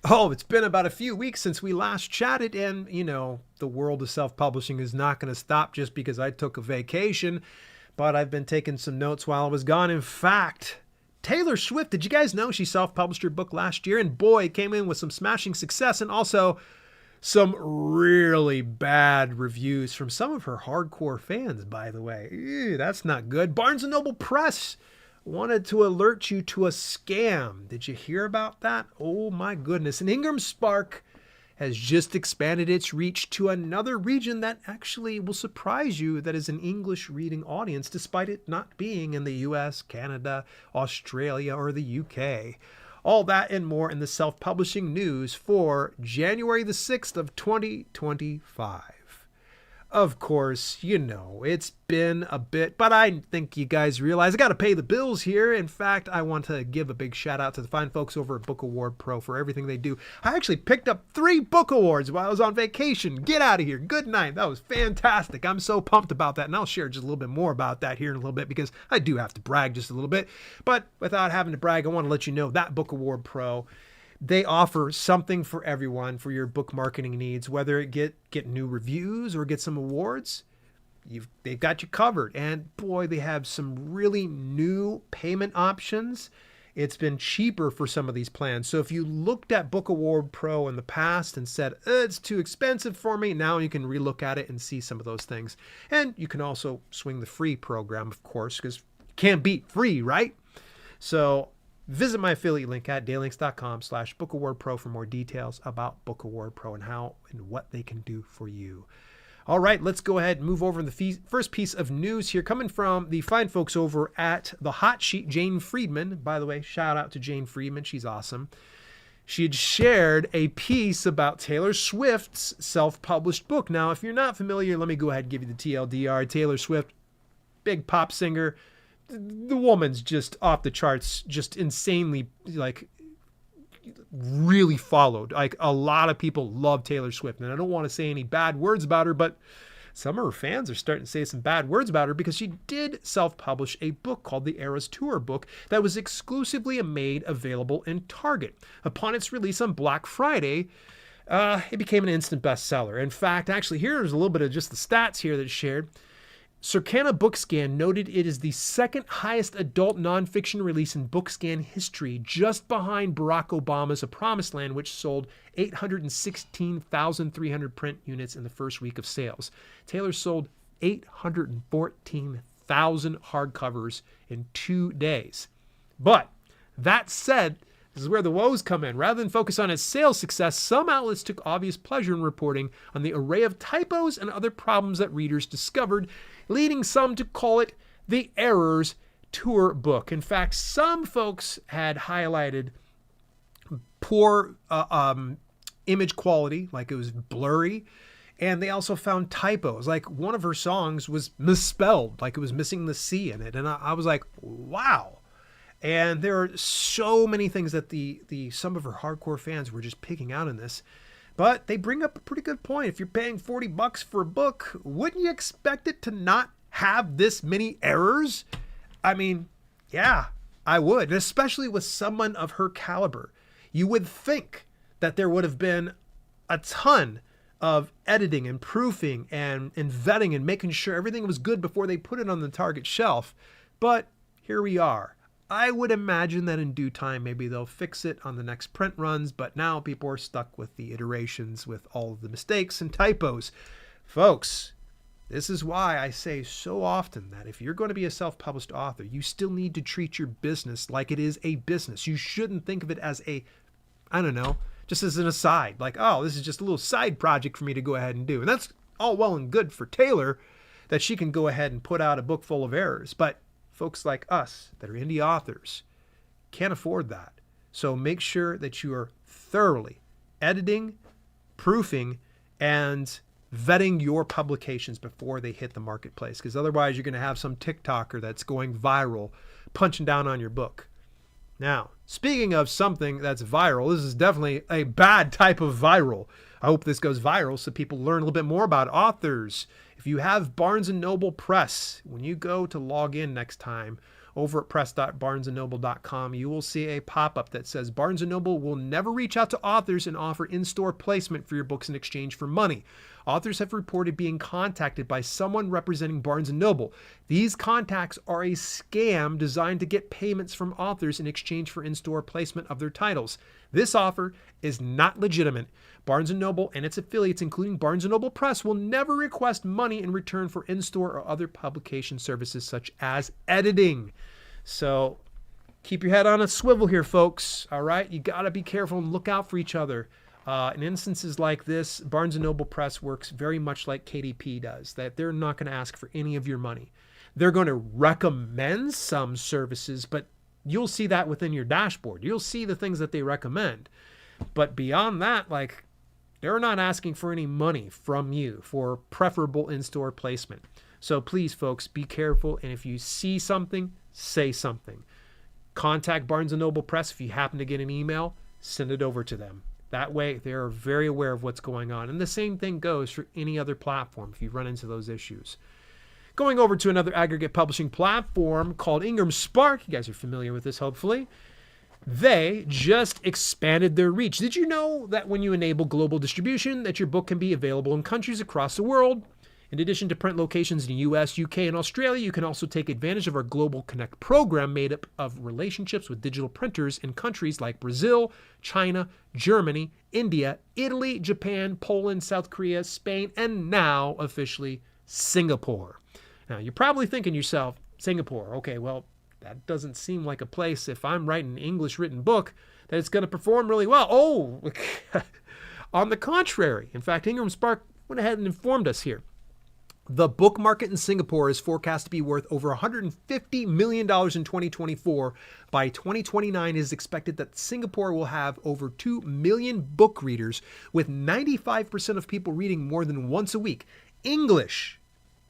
Oh, it's been about a few weeks since we last chatted, and the world of self-publishing is not going to stop just because I took a vacation, but I've been taking some notes while I was gone. In fact, Taylor Swift, did you guys know she self-published her book last year? And boy, it came in with some smashing success and also some really bad reviews from some of her hardcore fans, by the way. Ew, that's not good. Barnes & Noble Press wanted to alert you to a scam. Did you hear about that? Oh my goodness. And IngramSpark has just expanded its reach to another region that actually will surprise you, that is an English reading audience, despite it not being in the US, Canada, Australia, or the UK. All that and more in the self-publishing news for January the 6th of 2025. Of course, it's been a bit, but I think you guys realize I got to pay the bills here. In fact, I want to give a big shout out to the fine folks over at Book Award Pro for everything they do. I actually picked up 3 book awards while I was on vacation. Get out of here. Good night. That was fantastic. I'm so pumped about that. And I'll share just a little bit more about that here in a little bit because I do have to brag just a little bit. But without having to brag, I want to let you know that Book Award Pro, they offer something for everyone for your book marketing needs, whether it get new reviews or get some awards. They've got you covered. And boy, they have some really new payment options. It's been cheaper for some of these plans. So if you looked at Book Award Pro in the past and said, it's too expensive for me, now you can relook at it and see some of those things. And you can also swing the free program, of course, because you can't beat free, right? So visit my affiliate link at daylinks.com/bookawardpro for more details about Book Award Pro and how and what they can do for you. All right, let's go ahead and move over to the first piece of news here, coming from the fine folks over at The Hot Sheet, Jane Friedman. By the way, shout out to Jane Friedman. She's awesome. She had shared a piece about Taylor Swift's self-published book. Now, if you're not familiar, let me go ahead and give you the TLDR. Taylor Swift, big pop singer. The woman's just off the charts, just insanely, really followed. Like, a lot of people love Taylor Swift, and I don't want to say any bad words about her, but some of her fans are starting to say some bad words about her because she did self-publish a book called the Eras Tour book that was exclusively made available in Target. Upon its release on Black Friday, it became an instant bestseller. In fact, actually, here's a little bit of just the stats here that's shared. Circana Bookscan noted it is the second highest adult nonfiction release in Bookscan history, just behind Barack Obama's A Promised Land, which sold 816,300 print units in the first week of sales. Taylor sold 814,000 hardcovers in 2 days. But that said, this is where the woes come in. Rather than focus on its sales success, some outlets took obvious pleasure in reporting on the array of typos and other problems that readers discovered, leading some to call it the Eras Tour book. In fact, some folks had highlighted poor image quality, like it was blurry, and they also found typos. Like one of her songs was misspelled, like it was missing the C in it. And I was like, wow. And there are so many things that some of her hardcore fans were just picking out in this. But they bring up a pretty good point. If you're paying $40 for a book, wouldn't you expect it to not have this many errors? I mean, yeah, I would. And especially with someone of her caliber. You would think that there would have been a ton of editing and proofing and vetting and making sure everything was good before they put it on the Target shelf. But here we are. I would imagine that in due time, maybe they'll fix it on the next print runs, but now people are stuck with the iterations with all of the mistakes and typos. Folks, this is why I say so often that if you're going to be a self-published author, you still need to treat your business like it is a business. You shouldn't think of it as just as an aside, like, oh, this is just a little side project for me to go ahead and do. And that's all well and good for Taylor, that she can go ahead and put out a book full of errors, but folks like us that are indie authors can't afford that. So make sure that you are thoroughly editing, proofing, and vetting your publications before they hit the marketplace. Because otherwise you're going to have some TikToker that's going viral, punching down on your book. Now, speaking of something that's viral, this is definitely a bad type of viral. I hope this goes viral so people learn a little bit more about authors. If you have Barnes & Noble Press, when you go to log in next time, over at press.barnesandnoble.com, you will see a pop-up that says Barnes & Noble will never reach out to authors and offer in-store placement for your books in exchange for money. Authors have reported being contacted by someone representing Barnes & Noble. These contacts are a scam designed to get payments from authors in exchange for in-store placement of their titles. This offer is not legitimate. Barnes & Noble and its affiliates, including Barnes & Noble Press, will never request money in return for in-store or other publication services such as editing. So keep your head on a swivel here, folks. All right? You got to be careful and look out for each other. In instances like this, Barnes & Noble Press works very much like KDP does, that they're not going to ask for any of your money. They're going to recommend some services, but you'll see that within your dashboard. You'll see the things that they recommend. But beyond that, like, they're not asking for any money from you for preferable in-store placement. So please, folks, be careful. And if you see something, say something. Contact Barnes & Noble Press. If you happen to get an email, send it over to them. That way, they're very aware of what's going on. And the same thing goes for any other platform if you run into those issues. Going over to another aggregate publishing platform called IngramSpark. You guys are familiar with this, hopefully. They just expanded their reach. Did you know that when you enable global distribution, that your book can be available in countries across the world? In addition to print locations in the US, UK, and Australia, you can also take advantage of our Global Connect program made up of relationships with digital printers in countries like Brazil, China, Germany, India, Italy, Japan, Poland, South Korea, Spain, and now officially Singapore. Now, you're probably thinking to yourself, Singapore, okay, well, that doesn't seem like a place, if I'm writing an English written book, that it's going to perform really well. Oh, on the contrary. In fact, IngramSpark went ahead and informed us here. The book market in Singapore is forecast to be worth over $150 million in 2024. By 2029, it is expected that Singapore will have over 2 million book readers, with 95% of people reading more than once a week. English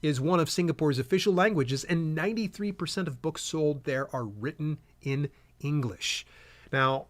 is one of Singapore's official languages, and 93% of books sold there are written in English. Now,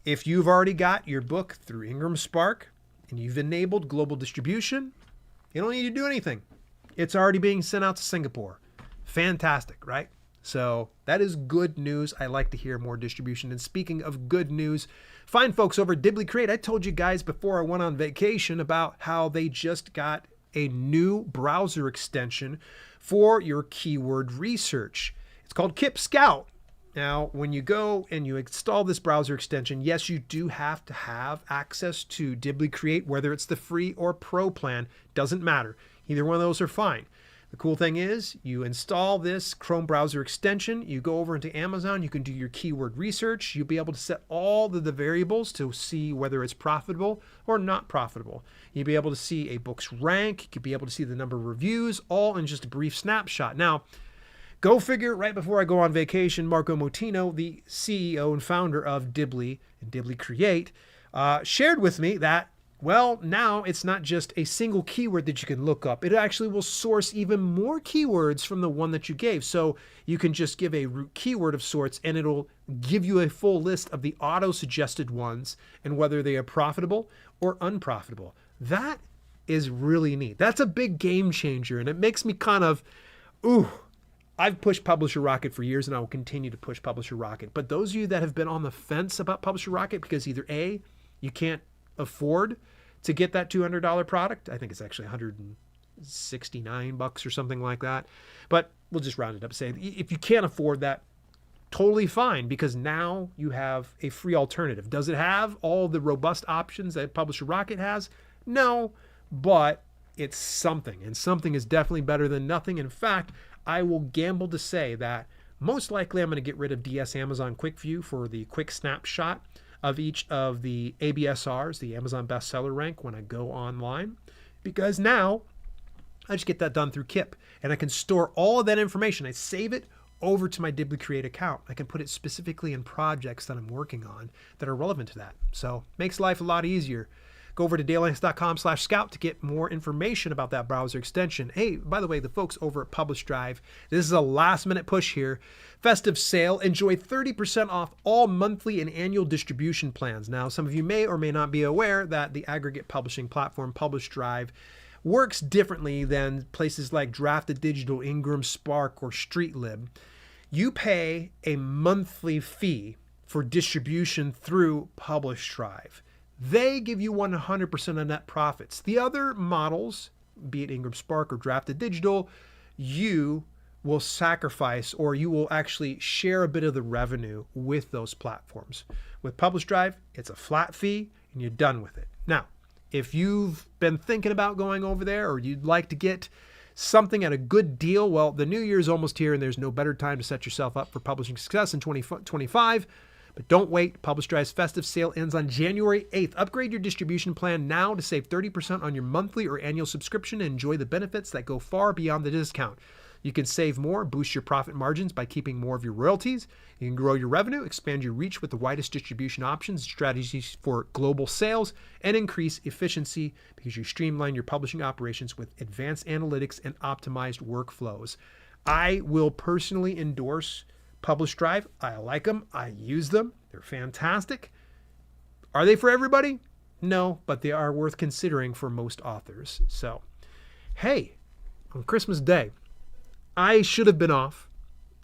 if you've already got your book through IngramSpark and you've enabled global distribution, you don't need to do anything. It's already being sent out to Singapore. Fantastic, right? So that is good news. I like to hear more distribution. And speaking of good news, fine folks over at Dibbly Create. I told you guys before I went on vacation about how they just got a new browser extension for your keyword research. It's called KipScout. Now, when you go and you install this browser extension, yes, you do have to have access to Dibbly Create, whether it's the free or pro plan, doesn't matter. Either one of those are fine. The cool thing is you install this Chrome browser extension, you go over into Amazon, you can do your keyword research. You'll be able to set all the variables to see whether it's profitable or not profitable. You'll be able to see a book's rank. You could be able to see the number of reviews, all in just a brief snapshot. Now, go figure, right before I go on vacation, Marco Motino, the CEO and founder of Dibbly and Dibbly Create, shared with me that, well, now it's not just a single keyword that you can look up. It actually will source even more keywords from the one that you gave. So you can just give a root keyword of sorts, and it'll give you a full list of the auto-suggested ones and whether they are profitable or unprofitable. That is really neat. That's a big game changer, and it makes me kind of, I've pushed Publisher Rocket for years, and I will continue to push Publisher Rocket. But those of you that have been on the fence about Publisher Rocket because either A, you can't afford to get that $200 product. I think it's actually $169 or something like that. But we'll just round it up saying if you can't afford that, totally fine, because now you have a free alternative. Does it have all the robust options that Publisher Rocket has? No, but it's something, and something is definitely better than nothing. In fact, I will gamble to say that most likely I'm going to get rid of DS Amazon Quick View for the quick snapshot of each of the ABSRs, the Amazon bestseller rank, when I go online, because now I just get that done through Kip, and I can store all of that information. I save it over to my Dibbly Create account. I can put it specifically in projects that I'm working on that are relevant to that. So makes life a lot easier. Go over to daylance.com/scout to get more information about that browser extension. Hey, by the way, the folks over at PublishDrive, this is a last-minute push here. Festive sale. Enjoy 30% off all monthly and annual distribution plans. Now, some of you may or may not be aware that the aggregate publishing platform PublishDrive works differently than places like Drafted Digital, IngramSpark, or StreetLib. You pay a monthly fee for distribution through PublishDrive. They give you 100% of net profits. The other models, be it IngramSpark or Drafted Digital, you will sacrifice, or you will actually share a bit of the revenue with those platforms. With PublishDrive, it's a flat fee and you're done with it. Now, if you've been thinking about going over there, or you'd like to get something at a good deal, well, the new year is almost here and there's no better time to set yourself up for publishing success in 2025. But don't wait. PublishDrive's festive sale ends on January 8th. Upgrade your distribution plan now to save 30% on your monthly or annual subscription and enjoy the benefits that go far beyond the discount. You can save more, boost your profit margins by keeping more of your royalties. You can grow your revenue, expand your reach with the widest distribution options, strategies for global sales, and increase efficiency because you streamline your publishing operations with advanced analytics and optimized workflows. I will personally endorse PublishDrive. I like them. I use them. They're fantastic. Are they for everybody? No, but they are worth considering for most authors. So, hey, on Christmas Day, I should have been off.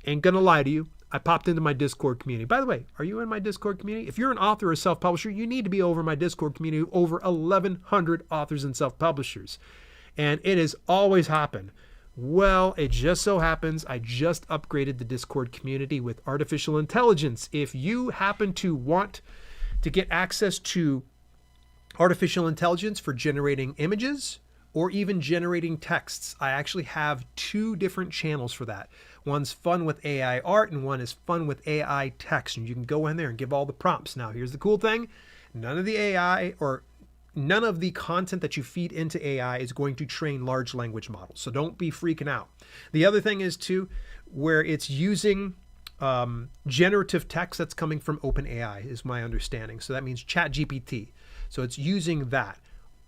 Ain't gonna lie to you. I popped into my Discord community. By the way, are you in my Discord community? If you're an author or self-publisher, you need to be over my Discord community, over 1,100 authors and self-publishers. And it has always happened. Well, it just so happens I just upgraded the Discord community with artificial intelligence. If you happen to want to get access to artificial intelligence for generating images or even generating texts, I actually have 2 different channels for that. One's fun with AI art and one is fun with AI text. And you can go in there and give all the prompts. Now, here's the cool thing. None of the AI or none of the content that you feed into AI is going to train large language models. So don't be freaking out. The other thing is too, where it's using generative text that's coming from OpenAI is my understanding. So that means ChatGPT. So it's using that.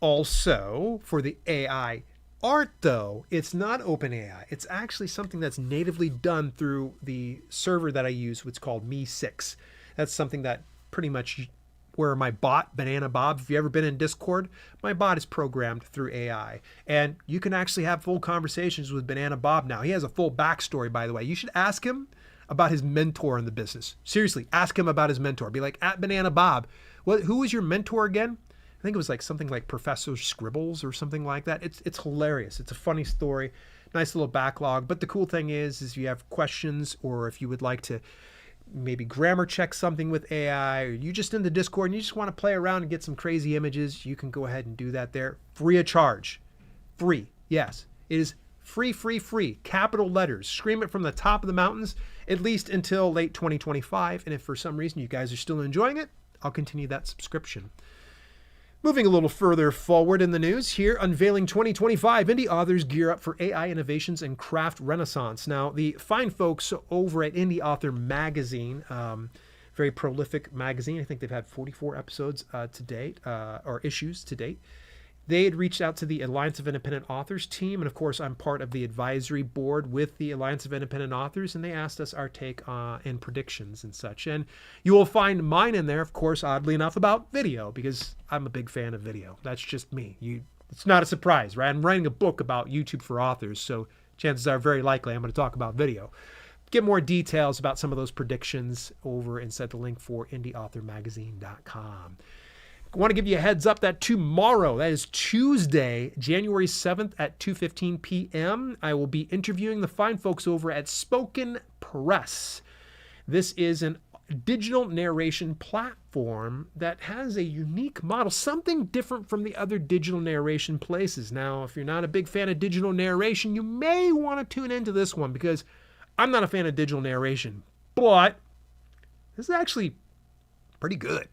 Also, for the AI art though, it's not OpenAI. It's actually something that's natively done through the server that I use, what's called Me6. That's something that pretty much where my bot, Banana Bob, if you've ever been in Discord, my bot is programmed through AI. And you can actually have full conversations with Banana Bob now. He has a full backstory, by the way. You should ask him about his mentor in the business. Seriously, ask him about his mentor. Be like, at Banana Bob, who was your mentor again? I think it was like something like Professor Scribbles or something like that. It's hilarious. It's a funny story, nice little backlog. But the cool thing is if you have questions or if you would like to maybe grammar check something with AI, or you just in the Discord and you just want to play around and get some crazy images, you can go ahead and do that there. Free of charge. Free. Yes, it is free, free, free. Capital letters. Scream it from the top of the mountains, at least until late 2025. And if for some reason you guys are still enjoying it, I'll continue that subscription. Moving a little further forward in the news here, unveiling 2025, indie authors gear up for AI innovations and craft renaissance. Now, the fine folks over at Indie Author Magazine, very prolific magazine. I think they've had 44 episodes to date, or issues to date. They had reached out to the Alliance of Independent Authors team, and of course, I'm part of the advisory board with the Alliance of Independent Authors, and they asked us our take and predictions and such. And you will find mine in there, of course, oddly enough, about video, because I'm a big fan of video. That's just me. It's not a surprise, right? I'm writing a book about YouTube for authors, so chances are very likely I'm going to talk about video. Get more details about some of those predictions over and set the link for indieauthormagazine.com. I want to give you a heads up that tomorrow, that is Tuesday, January 7th at 2:15 p.m., I will be interviewing the fine folks over at Spoken Press. This is a digital narration platform that has a unique model, something different from the other digital narration places. Now, if you're not a big fan of digital narration, you may want to tune into this one because I'm not a fan of digital narration, but this is actually pretty good.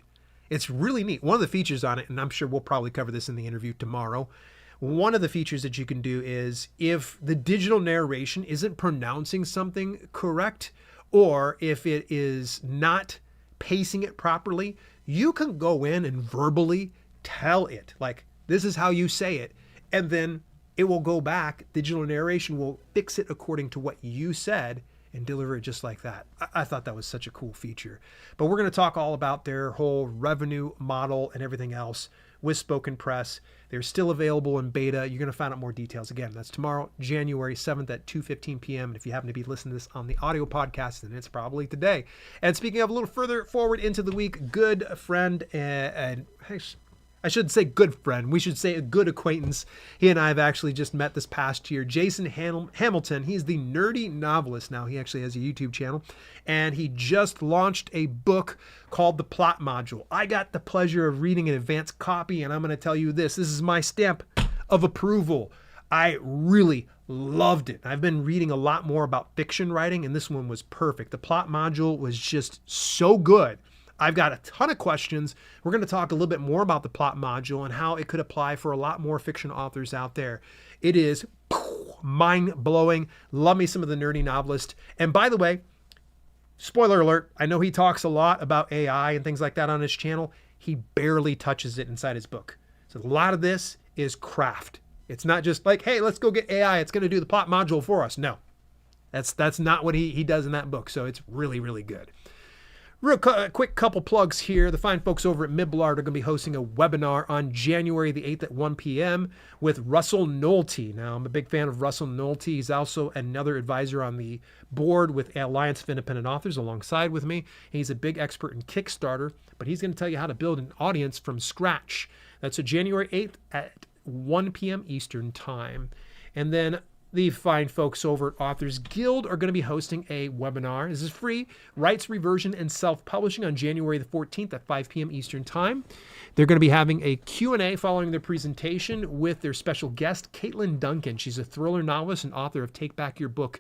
It's really neat. One of the features on it, and I'm sure we'll probably cover this in the interview tomorrow, one of the features that you can do is if the digital narration isn't pronouncing something correct, or if it is not pacing it properly, you can go in and verbally tell it, like, this is how you say it, and then it will go back. Digital narration will fix it according to what you said, and deliver it just like that. I thought that was such a cool feature. But we're going to talk all about their whole revenue model and everything else with Spoken Press. They're still available in beta. You're going to find out more details. Again, that's tomorrow, January 7th at 2:15 p.m. And if you happen to be listening to this on the audio podcast, then it's probably today. And speaking of a little further forward into the week, good friend and I shouldn't say good friend. We should say a good acquaintance. He and I have actually just met this past year. Jason Hamilton. He's the nerdy novelist now. He actually has a YouTube channel. And he just launched a book called The Plot Module. I got the pleasure of reading an advanced copy, and I'm going to tell you this. This is my stamp of approval. I really loved it. I've been reading a lot more about fiction writing, and this one was perfect. The Plot Module was just so good. I've got a ton of questions. We're going to talk a little bit more about the plot module and how it could apply for a lot more fiction authors out there. It is mind-blowing. Love me some of the nerdy novelist. And by the way, spoiler alert, I know he talks a lot about AI and things like that on his channel. He barely touches it inside his book. So a lot of this is craft. It's not just like, hey, let's go get AI. It's going to do the plot module for us. No, that's not what he does in that book. So it's really, really good. Real quick couple plugs here. The fine folks over at Midblard are going to be hosting a webinar on January the 8th at 1 p.m. with Russell Nolte. Now, I'm a big fan of Russell Nolte. He's also another advisor on the board with Alliance of Independent Authors alongside with me. He's a big expert in Kickstarter, but he's going to tell you how to build an audience from scratch. That's January 8th at 1 p.m. Eastern Time. And then the fine folks over at Authors Guild are going to be hosting a webinar. This is free. Rights, Reversion, and Self-Publishing on January the 14th at 5 p.m. Eastern Time. They're going to be having a Q&A following their presentation with their special guest, Caitlin Duncan. She's a thriller novelist and author of Take Back Your Book.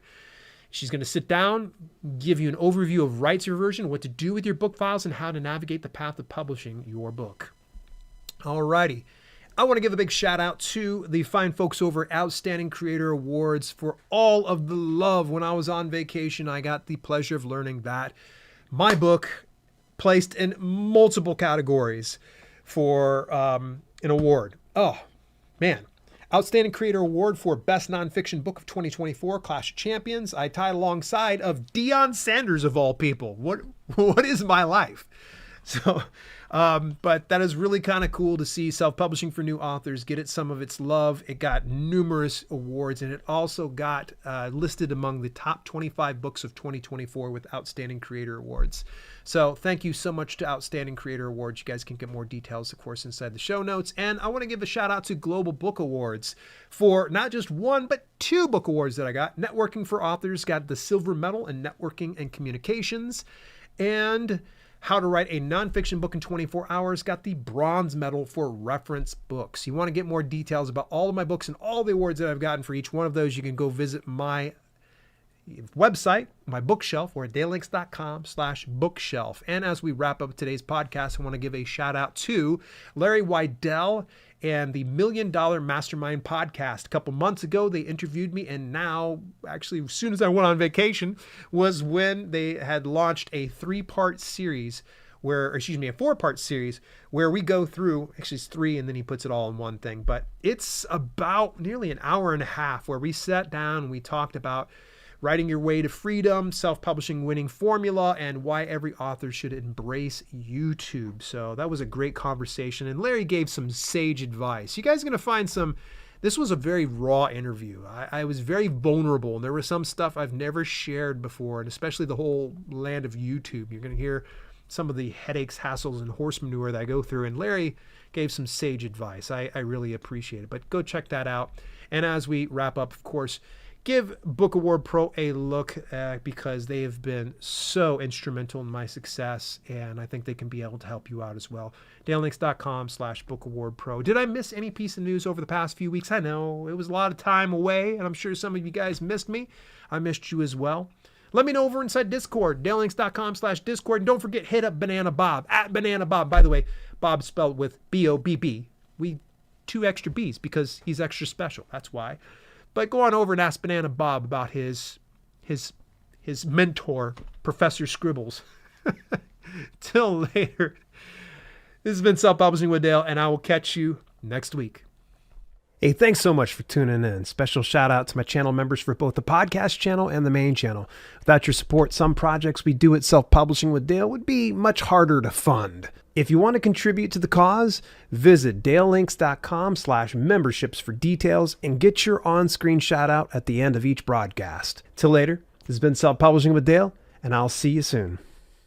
She's going to sit down, give you an overview of rights reversion, what to do with your book files, and how to navigate the path of publishing your book. Alrighty. I want to give a big shout out to the fine folks over at Outstanding Creator Awards for all of the love. When I was on vacation, I got the pleasure of learning that my book placed in multiple categories for an award. Oh, man. Outstanding Creator Award for Best Nonfiction Book of 2024, Clash of Champions. I tied alongside of Deion Sanders of all people. What is my life? So, but that is really kind of cool to see self-publishing for new authors get it some of its love. It got numerous awards, and it also got listed among the top 25 books of 2024 with Outstanding Creator Awards. So thank you so much to Outstanding Creator Awards. You guys can get more details, of course, inside the show notes. And I want to give a shout out to Global Book Awards for not just one, but 2 book awards that I got. Networking for Authors got the silver medal in networking and communications, and How to Write a Nonfiction Book in 24 Hours got the bronze medal for reference books. You want to get more details about all of my books and all the awards that I've gotten for each one of those, you can go visit my website, my bookshelf, or at dalelinks.com/bookshelf. And as we wrap up today's podcast, I want to give a shout out to Larry Weidel and the $1 Million Mastermind podcast. A couple months ago, they interviewed me, and now, actually, as soon as I went on vacation, was when they had launched a 3-part series a 4-part series where we go through, actually it's 3 and then he puts it all in one thing, but it's about nearly an hour and a half where we sat down and we talked about writing your way to freedom, self-publishing winning formula, and why every author should embrace YouTube. So that was a great conversation, and Larry gave some sage advice. You guys are going to find this was a very raw interview. I was very vulnerable, and there was some stuff I've never shared before, and especially the whole land of YouTube. You're going to hear some of the headaches, hassles, and horse manure that I go through, and Larry gave some sage advice. I really appreciate it, but go check that out. And as we wrap up, of course, give Book Award Pro a look because they have been so instrumental in my success, and I think they can be able to help you out as well. dalelinks.com/Book Award Pro. Did I miss any piece of news over the past few weeks? I know it was a lot of time away, and I'm sure some of you guys missed me. I missed you as well. Let me know over inside Discord, dalelinks.com/Discord. And don't forget, hit up Banana Bob, at Banana Bob. By the way, Bob spelled with B-O-B-B. We 2 extra B's because he's extra special. That's why. But go on over and ask Banana Bob about his mentor, Professor Scribbles. Till later. This has been Self-Publishing with Dale, and I will catch you next week. Hey, thanks so much for tuning in. Special shout out to my channel members for both the podcast channel and the main channel. Without your support, some projects we do at Self-Publishing with Dale would be much harder to fund. If you want to contribute to the cause, visit dalelinks.com/memberships for details and get your on-screen shout out at the end of each broadcast. Till later, this has been Self-Publishing with Dale, and I'll see you soon.